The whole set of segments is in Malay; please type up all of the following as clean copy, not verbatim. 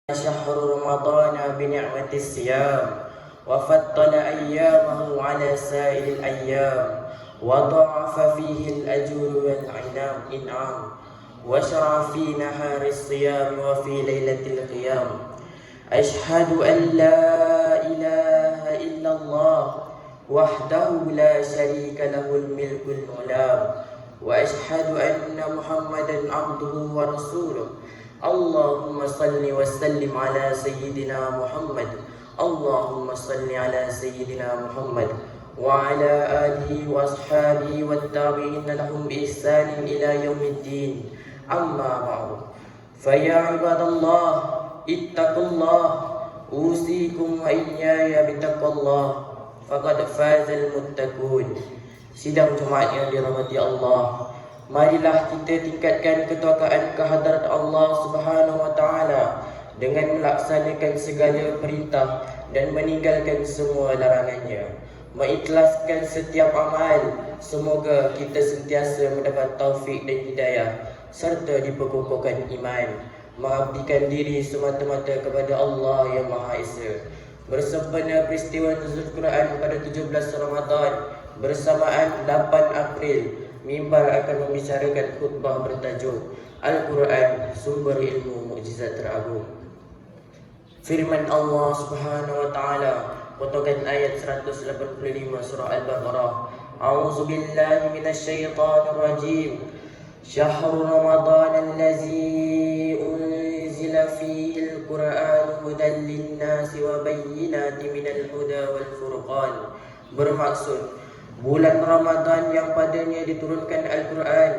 شهر رمضان بنعمة الصيام وفضل أيامه على سائر الأيام وضاعف فيه الأجر والإنعام وشرع في نهار الصيام وفي ليلة القيام. أشهد أن لا إله إلا الله وحده لا شريك له الملك الملام وأشهد أن محمدا عبده ورسوله. اللهم صل وسلم على سيدنا محمد. اللهم صل على سيدنا محمد وعلى آله وأصحابه والتابعين لهم بإحسان إلى يوم الدين. أما بعد فيا عباد الله اتقوا الله أوصيكم وإياي بتقوى الله فقد فاز المتقون. Sidang jemaat yang dirahmati Allah, marilah kita tingkatkan ketakwaan kehadrat Allah Subhanahu wa taala dengan melaksanakan segala perintah dan meninggalkan semua larangannya, mengikhlaskan setiap amal. Semoga kita sentiasa mendapat taufik dan hidayah serta diperkokohkan iman, mengabdikan diri semata-mata kepada Allah yang Maha Esa. Bersempena peristiwa nuzul Quran pada 17 Ramadan bersamaan 8 April, mimbar akan membicarakan khutbah bertajuk Al-Quran, sumber ilmu mukjizat teragung. Firman Allah Subhanahu wa taala, potongan ayat 185 surah Al-Baqarah. A'udzu billahi minasyaitonir rajim. Syahrul Ramadan allazi unzila fihi al-Qur'an hudan lin-nasi wa bayyinatin minal huda wal furqan. Bermaksud bulan Ramadan yang padanya diturunkan Al-Quran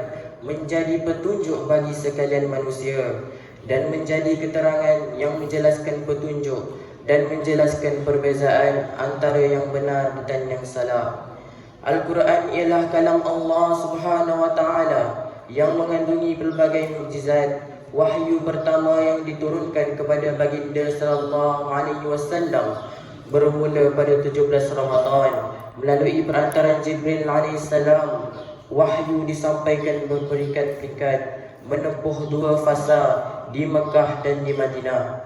menjadi petunjuk bagi sekalian manusia dan menjadi keterangan yang menjelaskan petunjuk dan menjelaskan perbezaan antara yang benar dan yang salah. Al-Quran ialah kalam Allah Subhanahu wa taala yang mengandungi pelbagai mukjizat. Wahyu pertama yang diturunkan kepada baginda sallallahu alaihi wasallam bermula pada 17 Ramadan melalui perantaran Jibril alaihissalam. Wahyu disampaikan berperingkat-peringkat menempuh 2 fasa di Mekah dan di Madinah,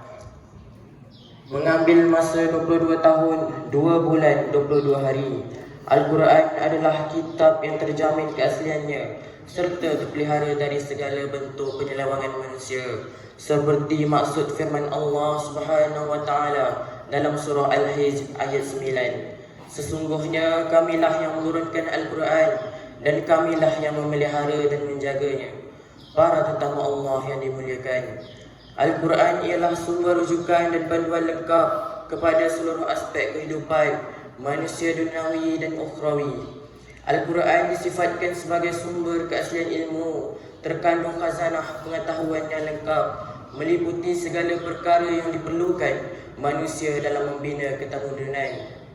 mengambil masa 22 tahun, 2 bulan, 22 hari. Al-Quran adalah kitab yang terjamin keasliannya serta terpelihara dari segala bentuk penyelewangan manusia, seperti maksud firman Allah Subhanahu wa taala dalam surah Al-Hijr ayat 9. Sesungguhnya kamilah yang menurunkan Al-Quran dan kamilah yang memelihara dan menjaganya. Para tetamu Allah yang dimuliakan, Al-Quran ialah sumber rujukan dan panduan lengkap kepada seluruh aspek kehidupan manusia duniawi dan ukhrawi. Al-Quran disifatkan sebagai sumber keaslian ilmu, terkandung khazanah pengetahuan yang lengkap, meliputi segala perkara yang diperlukan manusia dalam membina ketamudunan.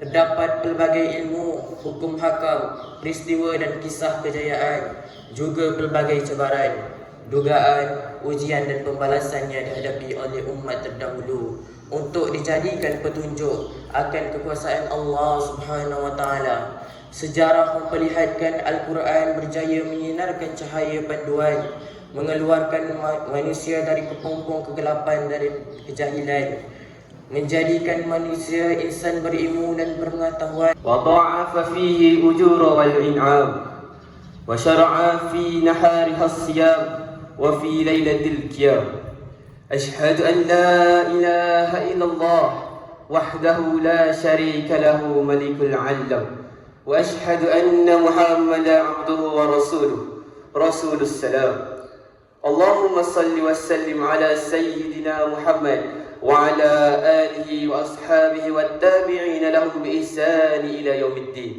Terdapat pelbagai ilmu, hukum hakam, peristiwa dan kisah kejayaan, juga pelbagai cabaran, dugaan, ujian dan pembalasan yang dihadapi oleh umat terdahulu untuk dijadikan petunjuk akan kekuasaan Allah Subhanahu wa taala. Sejarah memperlihatkan Al-Quran berjaya menyinarkan cahaya panduan, mengeluarkan manusia dari kepompong kegelapan dari kejahilan, menjadikan manusia insan berilmu dan pengetahuan. Wa dha'afa fihi al-ujura wal in'am wa syara'a fi nahariha as-siyam wa fi lailatil qiyam. Ashhadu an la ilaha illallah wahdahu la syarika lahu malikul 'alam wa ashhadu anna Muhammadan 'abduhu wa rasuluhu rasulus salam. Allahumma salli wa sallim ala sayyidina Muhammad وعلى آله وأصحابه والتابعين لهم بإحسان إلى يوم الدين.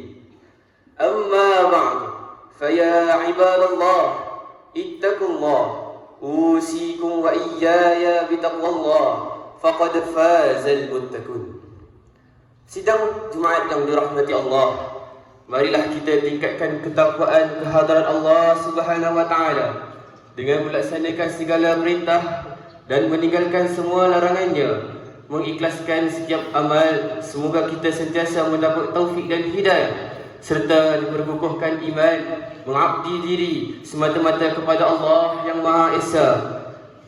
أما بعد فيا عباد الله اتقوا الله أوصيكم وإياي بتقوى الله فقد فاز المتقون. Sidang Jumaat yang dirahmati Allah, marilah kita tingkatkan ketakwaan kehadrat Allah Subhanahu wa taala dengan melaksanakan segala perintah dan meninggalkan semua larangannya, mengikhlaskan setiap amal. Semoga kita sentiasa mendapat taufik dan hidayah serta diperkokohkan iman, mengabdi diri semata-mata kepada Allah yang Maha Esa.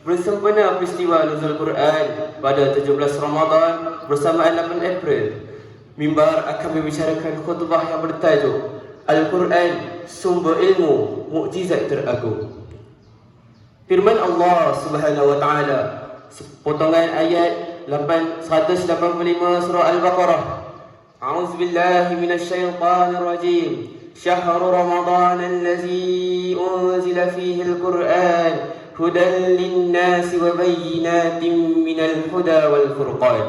Bersempena peristiwa nuzul Quran pada 17 Ramadan bersamaan 8 April, mimbar akan membicarakan khutbah yang bertajuk Al-Quran, sumber ilmu, mukjizat teragung. Firman Allah Subhanahu wa taala, potongan ayat 185 surah Al-Baqarah. A'udzubillahi minasyaitonir rajim. Syahrul Ramadan allazi unzila fihi al-Quran hudan lin-nasi wa bayyinatin minal huda wal furqan.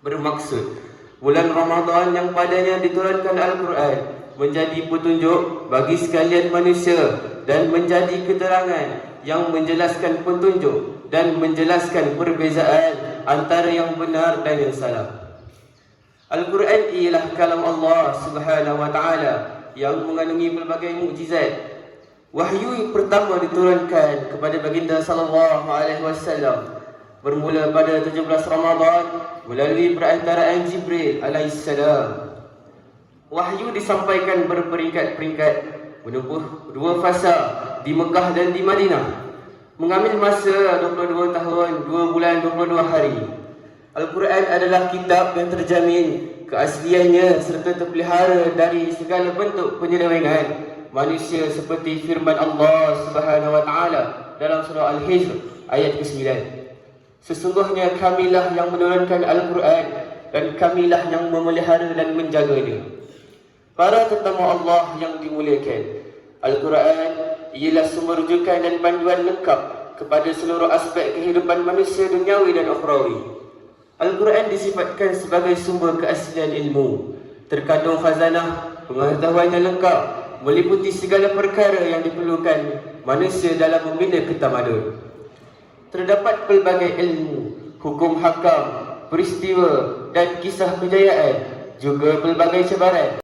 Bermaksud, bulan Ramadan yang padanya diturunkan Al-Quran menjadi petunjuk bagi sekalian manusia dan menjadi keterangan yang menjelaskan petunjuk dan menjelaskan perbezaan antara yang benar dan yang salah. Al-Quran ialah kalam Allah Subhanahu wa taala yang mengandungi pelbagai mukjizat. Wahyu pertama diturunkan kepada baginda sallallahu alaihi wasallam bermula pada 17 Ramadan melalui perantaraan Jibril alaihissalam. Wahyu disampaikan berperingkat-peringkat menempuh 2 fasa di Mekah dan di Madinah, mengambil masa 22 tahun, 2 bulan, 22 hari. Al-Quran adalah kitab yang terjamin keasliannya serta terpelihara dari segala bentuk penyelewengan manusia seperti firman Allah Subhanahu wa taala dalam surah Al-Hijr ayat ke-9. Sesungguhnya kamilah yang menurunkan Al-Quran dan kamilah yang memelihara dan menjaganya. Para tetamu Allah yang dimuliakan, Al-Quran ialah sumber rujukan dan panduan lengkap kepada seluruh aspek kehidupan manusia duniawi dan ukhrawi. Al-Quran disifatkan sebagai sumber keaslian ilmu, terkandung khazanah pengetahuan yang lengkap meliputi segala perkara yang diperlukan manusia dalam membina ketamadun. Terdapat pelbagai ilmu, hukum hakam, peristiwa dan kisah kejayaan, juga pelbagai cabaran